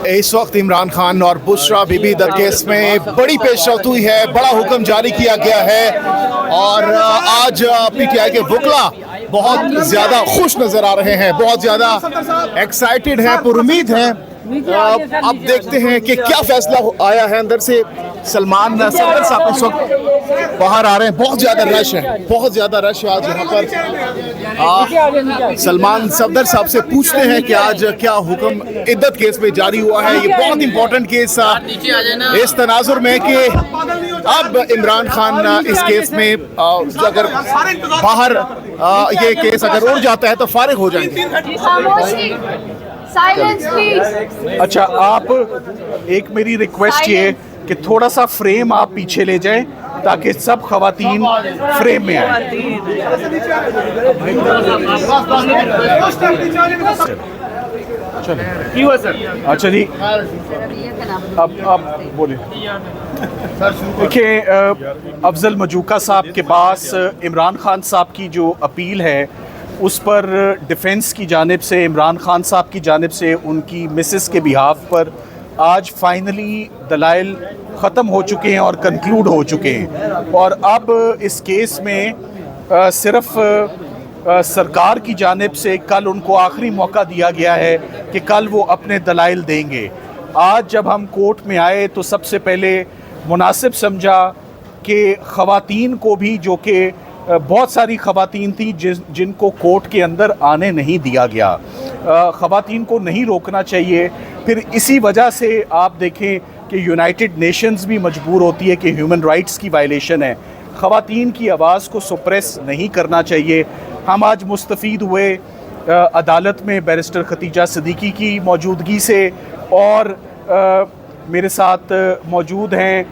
इस वक्त इमरान खान और बुशरा बीबी द केस में बड़ी पेशरफ्त हुई है, बड़ा हुक्म जारी किया गया है और आज पीटीआई के वकला बहुत ज़्यादा खुश नज़र आ रहे हैं, बहुत ज़्यादा एक्साइटेड हैं, पुरुमीद हैं। अब देखते हैं कि क्या फैसला आया है। अंदर से सलमान सफदर साहब इस वक्त बाहर आ रहे हैं। बहुत ज़्यादा रश है, बहुत ज़्यादा रश है आज यहाँ पर। सलमान सफदर साहब से पूछते हैं कि आज क्या हुक्म इद्दत केस में जारी हुआ है। ये बहुत इंपॉर्टेंट केस इस तनाजुर में कि अब इमरान खान इस केस में अगर बाहर ये केस अगर उड़ जाता है तो फारिग हो जाएंगे। अच्छा, आप एक मेरी रिक्वेस्ट ये कि थोड़ा सा फ्रेम आप पीछे ले जाएं ताकि सब खवातीन फ्रेम में आए। अच्छा जी, अब बोलिए। देखिए, अफजल मजूका साहब के पास इमरान खान साहब की जो अपील है उस पर डिफेंस की जानिब से, इमरान खान साहब की जानिब से उनकी मिसेस के बिहाफ पर आज फाइनली दलाइल ख़त्म हो चुके हैं और कंक्लूड हो चुके हैं। और अब इस केस में सिर्फ सरकार की जानिब से कल उनको आखिरी मौका दिया गया है कि कल वो अपने दलाइल देंगे। आज जब हम कोर्ट में आए तो सबसे पहले मुनासिब समझा कि ख़वातीन को भी, जो कि बहुत सारी ख़वातीन थी जिनको कोर्ट के अंदर आने नहीं दिया गया, ख़वातीन को नहीं रोकना चाहिए। फिर इसी वजह से आप देखें कि यूनाइटेड नेशंस भी मजबूर होती है कि ह्यूमन राइट्स की वायलेशन है, ख़वातीन की आवाज़ को सुप्रेस नहीं करना चाहिए। हम आज मुस्तफ़ीद हुए अदालत में बैरिस्टर खतीजा सिद्दीकी की मौजूदगी से, और मेरे साथ मौजूद हैं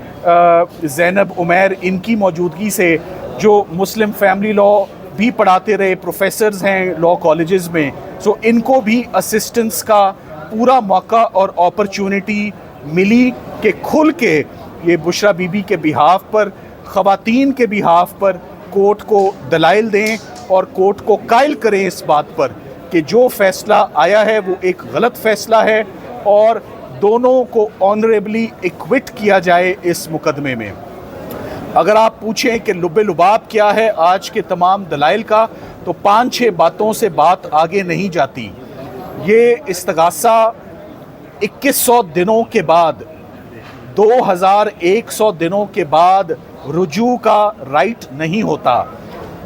ज़ैनब उमैर, इनकी मौजूदगी से, जो मुस्लिम फैमिली लॉ भी पढ़ाते रहे, प्रोफेसर्स हैं लॉ कॉलेजेस में। सो इनको भी असिस्टेंस का पूरा मौका और अपॉर्चुनिटी मिली कि खुल के ये बुशरा बीबी के बिहाफ पर, ख़वातीन के बिहाफ पर कोर्ट को दलाइल दें और कोर्ट को कायल करें इस बात पर कि जो फ़ैसला आया है वो एक गलत फ़ैसला है और दोनों को ऑनरेबली एक्विट किया जाए इस मुकदमे में। अगर आप पूछें कि लुब्बे लुबाब क्या है आज के तमाम दलाइल का, तो 5-6 बातों से बात आगे नहीं जाती। ये इस्तगासा 2100 दिनों के बाद, 2100 दिनों के बाद रुजू का राइट नहीं होता।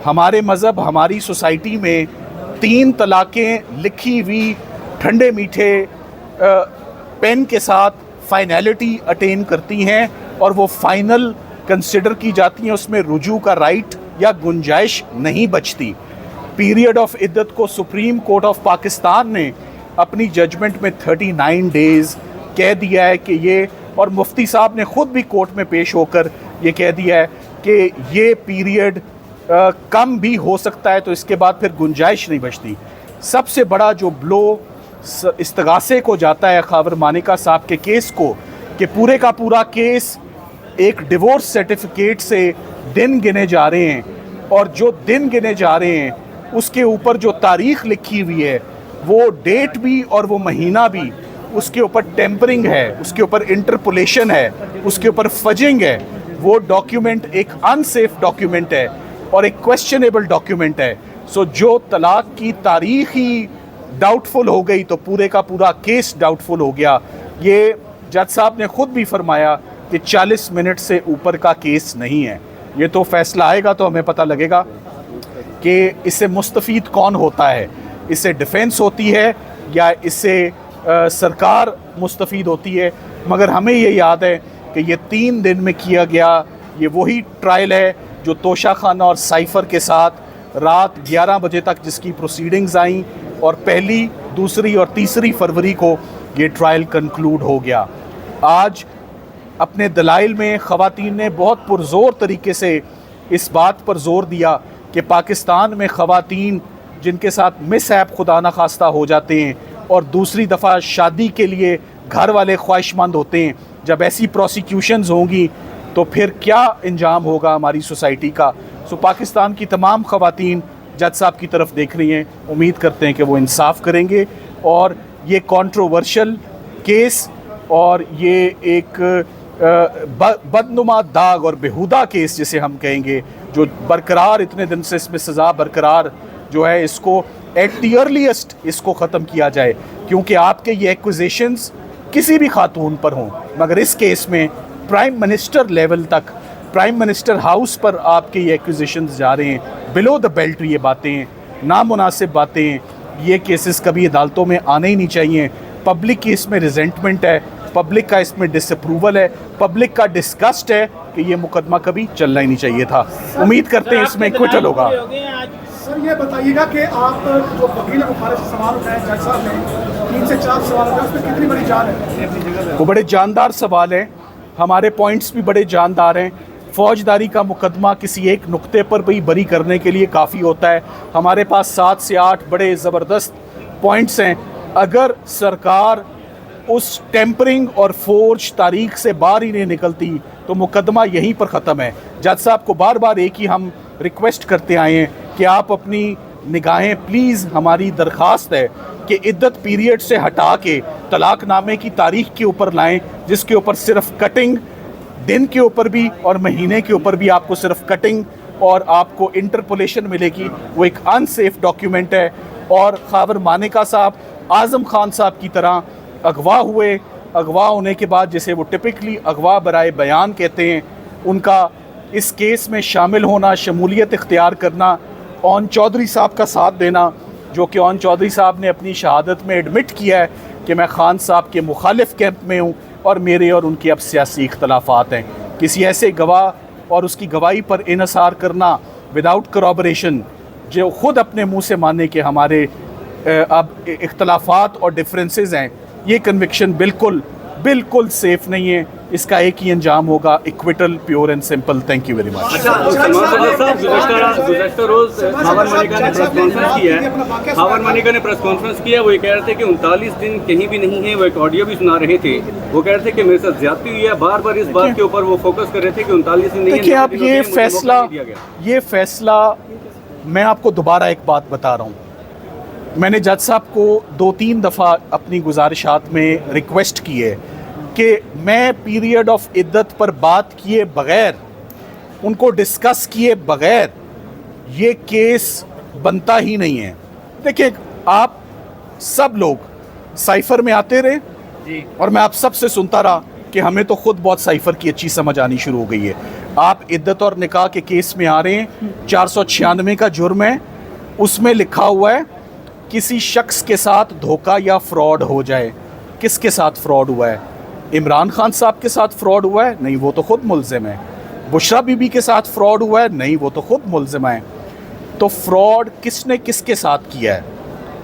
हमारे मज़हब, हमारी सोसाइटी में 3 तलाक़ें लिखी हुई ठंडे मीठे पेन के साथ फाइनलिटी अटेन करती हैं और वो फाइनल कंसिडर की जाती हैं, उसमें रुजू का राइट या गुंजाइश नहीं बचती। पीरियड ऑफ इद्दत को सुप्रीम कोर्ट ऑफ पाकिस्तान ने अपनी जजमेंट में 39 डेज़ कह दिया है कि ये, और मुफ्ती साहब ने ख़ुद भी कोर्ट में पेश होकर ये कह दिया है कि ये पीरियड कम भी हो सकता है, तो इसके बाद फिर गुंजाइश नहीं बचती। सबसे बड़ा जो ब्लो इस्तगासे को जाता है ख़ावर मानिका साहब के केस को, कि पूरे का पूरा केस एक डिवोर्स सर्टिफिकेट से दिन गिने जा रहे हैं, और जो दिन गिने जा रहे हैं उसके ऊपर जो तारीख़ लिखी हुई है, वो डेट भी और वो महीना भी, उसके ऊपर टेम्परिंग है, उसके ऊपर इंटरपोलेशन है, उसके ऊपर फजिंग है। वो डॉक्यूमेंट एक अनसेफ डॉक्यूमेंट है और एक क्वेश्चनेबल डॉक्यूमेंट है। सो जो तलाक़ की तारीख़ ही डाउटफुल हो गई तो पूरे का पूरा केस डाउटफुल हो गया। ये जज साहब ने ख़ुद भी फरमाया कि 40 मिनट से ऊपर का केस नहीं है। ये तो फ़ैसला आएगा तो हमें पता लगेगा कि इससे मुस्तफ़ीद कौन होता है, इससे डिफेंस होती है या इससे सरकार मुस्तफ़ीद होती है। मगर हमें ये याद है कि ये 3 दिन में किया गया ये वही ट्रायल है जो तोशा खाना और साइफ़र के साथ रात 11 बजे तक जिसकी प्रोसीडिंग्स आईं, और 1, 2 और 3 फरवरी को ये ट्रायल कंक्लूड हो गया। आज अपने दलाइल में ख़वातीन ने बहुत पुरज़ोर तरीके से इस बात पर ज़ोर दिया कि पाकिस्तान में ख़वातीन जिनके साथ मिसहैप खुदा न खास्ता हो जाते हैं और दूसरी दफ़ा शादी के लिए घर वाले ख्वाहिशमंद होते हैं, जब ऐसी प्रोसिक्यूशंस होंगी तो फिर क्या इंजाम होगा हमारी सोसाइटी का। सो पाकिस्तान की तमाम ख़वातीन जज साहब की तरफ देख रही हैं, उम्मीद करते हैं कि वो इंसाफ करेंगे और ये कंट्रोवर्शियल केस اور یہ ایک بدنما داغ اور بیہودہ کیس جسے ہم کہیں گے جو برقرار اتنے دن سے اس میں سزا برقرار جو ہے اس کو ایٹ دی ارلیسٹ اس کو ختم کیا جائے، کیونکہ آپ کے یہ ایکوزیشنز کسی بھی خاتون پر ہوں، مگر اس کیس میں پرائم منسٹر لیول تک، پرائم منسٹر ہاؤس پر آپ کے یہ ایکوزیشنز جا رہے ہیں، بلو دا بیلٹ یہ باتیں ہیں، نامناسب باتیں ہیں، یہ کیسز کبھی عدالتوں میں آنے ہی نہیں چاہیے۔ پبلک کی اس میں ریزنٹمنٹ ہے، پبلک کا اس میں ڈس اپروول ہے، پبلک کا ڈسگسٹ ہے کہ یہ مقدمہ کبھی چلنا ہی نہیں چاہیے تھا۔ امید کرتے ہیں اس میں ایکویٹل ہوگا۔ سر یہ بتائیے گا کہ آپ جو وکیل مخالف سے سوال اٹھائے جج صاحب نے 3 سے 4 سوال اٹھائے، اس میں کتنی بڑی جان ہے؟ وہ بڑے جاندار سوال ہیں، ہمارے پوائنٹس بھی بڑے جاندار ہیں۔ فوجداری کا مقدمہ کسی ایک نقطے پر بھی بری کرنے کے لیے کافی ہوتا ہے۔ ہمارے پاس 7 سے 8 بڑے زبردست پوائنٹس ہیں۔ اگر سرکار اس ٹیمپرنگ اور فورج تاریخ سے باہر ہی نہیں نکلتی تو مقدمہ یہیں پر ختم ہے۔ جج صاحب کو بار بار ایک ہی ہم ریکویسٹ کرتے آئے ہیں کہ آپ اپنی نگاہیں پلیز، ہماری درخواست ہے کہ عدت پیریڈ سے ہٹا کے طلاق نامے کی تاریخ کے اوپر لائیں، جس کے اوپر صرف کٹنگ، دن کے اوپر بھی اور مہینے کے اوپر بھی آپ کو صرف کٹنگ اور آپ کو انٹرپولیشن ملے گی۔ وہ ایک ان سیف ڈاکیومنٹ ہے۔ اور خاور مانیکا صاحب اعظم خان صاحب کی طرح اغوا ہوئے، اغوا ہونے کے بعد جسے وہ ٹپکلی اغوا برائے بیان کہتے ہیں، ان کا اس کیس میں شامل ہونا، شمولیت اختیار کرنا، اون چودھری صاحب کا ساتھ دینا، جو کہ اون چودھری صاحب نے اپنی شہادت میں ایڈمٹ کیا ہے کہ میں خان صاحب کے مخالف کیمپ میں ہوں اور میرے اور ان کے اب سیاسی اختلافات ہیں۔ کسی ایسے گواہ اور اس کی گواہی پر انحصار کرنا وداؤٹ کرابریشن، جو خود اپنے منہ سے مانے کہ ہمارے اب اختلافات اور ڈفرینسز ہیں، یہ کنوکشن بالکل بالکل سیف نہیں ہے۔ اس کا ایک ہی انجام ہوگا، acquittal, pure and simple. Thank you very much. گزشتہ روز خاور مانیکا نے پریس کانفرنس کیا ہے، خاور مانیکا نے پریس کانفرنس کیا، وہ یہ کہہ رہے تھے کہ 39 دن کہیں بھی نہیں ہیں۔ وہ ایک آڈیو بھی سنا رہے تھے، وہ کہہ رہے تھے کہ میرے ساتھ زیادتی ہوئی ہے، بار بار اس بات کے اوپر وہ فوکس کر رہے تھے کہ 39 دن نہیں ہیں۔ دیکھیے آپ یہ فیصلہ میں آپ کو دوبارہ ایک بات بتا رہا ہوں، میں نے جج صاحب کو 2-3 دفعہ اپنی گزارشات میں ریکویسٹ کی ہے کہ میں پیریڈ آف عدت پر بات کیے بغیر، ان کو ڈسکس کیے بغیر یہ کیس بنتا ہی نہیں ہے۔ دیکھیں آپ سب لوگ سائفر میں آتے رہے اور میں آپ سب سے سنتا رہا کہ ہمیں تو خود بہت سائفر کی اچھی سمجھ آنی شروع ہو گئی ہے۔ آپ عدت اور نکاح کے کیس میں آ رہے ہیں، 496 کا جرم ہے، اس میں لکھا ہوا ہے کسی شخص کے ساتھ دھوکہ یا فراڈ ہو جائے۔ کس کے ساتھ فراڈ ہوا ہے؟ عمران خان صاحب کے ساتھ فراڈ ہوا ہے؟ نہیں، وہ تو خود ملزم ہے۔ بشرا بی بی کے ساتھ فراڈ ہوا ہے؟ نہیں، وہ تو خود ملزم ہے۔ تو فراڈ کس نے کس کے ساتھ کیا ہے؟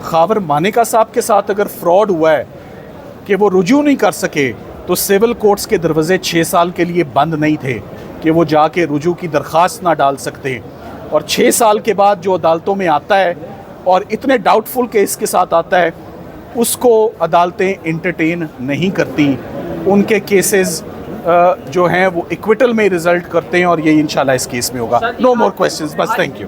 خاور مانیکا صاحب کے ساتھ اگر فراڈ ہوا ہے کہ وہ رجوع نہیں کر سکے تو سول کورٹس کے دروازے 6 سال کے لیے بند نہیں تھے کہ وہ جا کے رجوع کی درخواست نہ ڈال سکتے، اور 6 سال کے بعد جو عدالتوں میں آتا ہے اور اتنے ڈاؤٹ فل کیس کے ساتھ آتا ہے، اس کو عدالتیں انٹرٹین نہیں کرتی۔ ان کے کیسز جو ہیں وہ ایکویٹل میں ریزلٹ کرتے ہیں، اور یہی انشاءاللہ اس کیس میں ہوگا۔ نو مور کویسچنز، بس تھینک یو۔